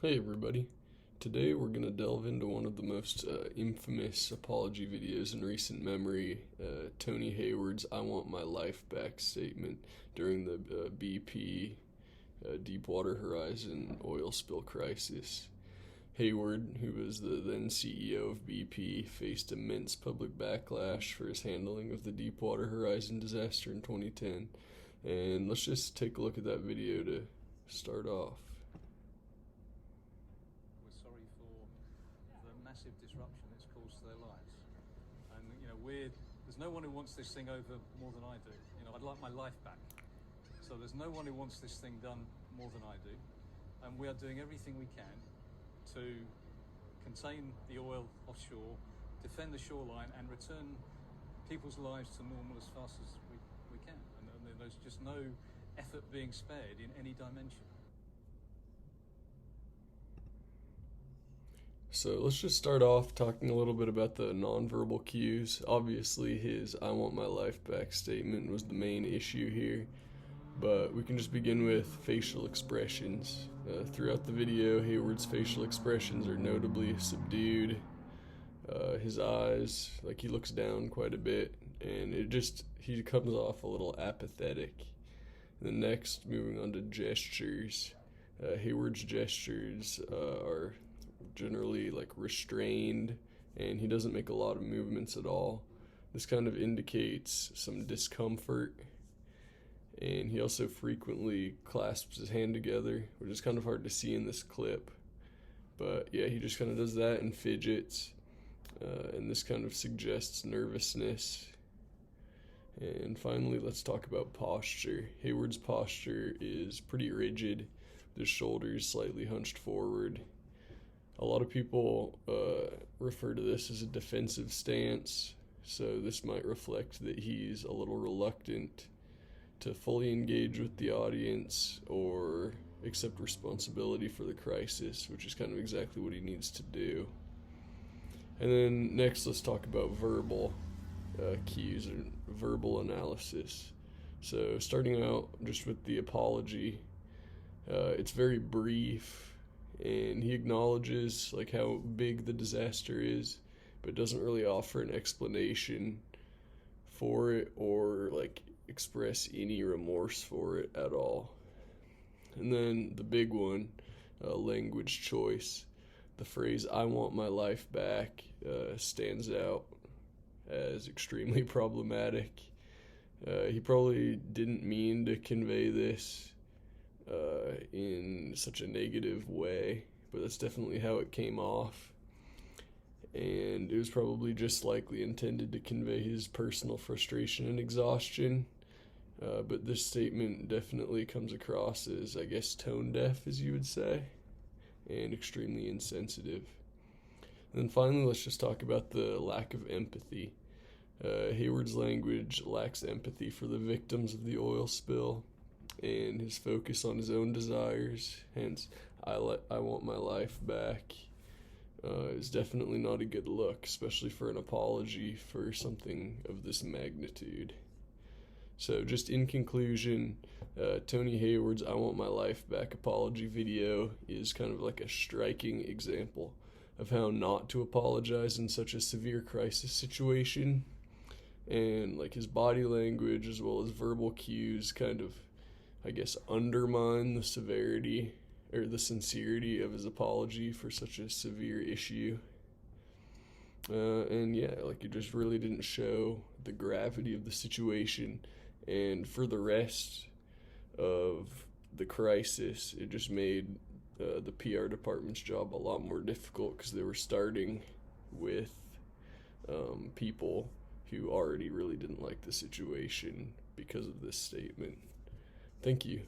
Hey everybody. Today we're going to delve into one of the most infamous apology videos in recent memory, Tony Hayward's "I want my life back" statement during the BP Deepwater Horizon oil spill crisis. Hayward, who was the then CEO of BP, faced immense public backlash for his handling of the Deepwater Horizon disaster in 2010. And let's just take a look at that video to start off. We're sorry for the massive disruption it's caused to their lives. And, there's no one who wants this thing over more than I do. I'd like my life back. So there's no one who wants this thing done more than I do. And we are doing everything we can to contain the oil offshore, defend the shoreline, and return people's lives to normal as fast as we can. And there's just no effort being spared in any dimension. So let's just start off talking a little bit about the nonverbal cues. Obviously, his "I want my life back" statement was the main issue here, but we can just begin with facial expressions. Throughout the video, Hayward's facial expressions are notably subdued. His eyes, he looks down quite a bit, and he comes off a little apathetic. And then next, moving on to gestures. Hayward's gestures are generally restrained, and he doesn't make a lot of movements at all. This kind of indicates some discomfort, and he also frequently clasps his hand together, which is kind of hard to see in this clip. But yeah, he just kind of does that and fidgets, and this kind of suggests nervousness. And finally, let's talk about posture. Hayward's posture is pretty rigid, with his shoulders slightly hunched forward. A lot of people refer to this as a defensive stance, so this might reflect that he's a little reluctant to fully engage with the audience or accept responsibility for the crisis, which is kind of exactly what he needs to do. And then next, let's talk about verbal cues or verbal analysis. So starting out just with the apology, it's very brief, and he acknowledges how big the disaster is, but doesn't really offer an explanation for it or express any remorse for it at all. And then the big one, language choice. The phrase "I want my life back" stands out as extremely problematic. He probably didn't mean to convey this in such a negative way, but that's definitely how it came off. And it was probably just likely intended to convey his personal frustration and exhaustion. But this statement definitely comes across as, tone deaf, as you would say, and extremely insensitive. And then finally, let's just talk about the lack of empathy. Hayward's language lacks empathy for the victims of the oil spill, and his focus on his own desires, hence I want my life back, is definitely not a good look, especially for an apology for something of this magnitude. So just in conclusion, Tony Hayward's "I want my life back" apology video is kind of a striking example of how not to apologize in such a severe crisis situation. And his body language as well as verbal cues kind of, undermine the severity or the sincerity of his apology for such a severe issue. And yeah, it just really didn't show the gravity of the situation. And for the rest of the crisis, it just made the PR department's job a lot more difficult because they were starting with people who already really didn't like the situation because of this statement. Thank you.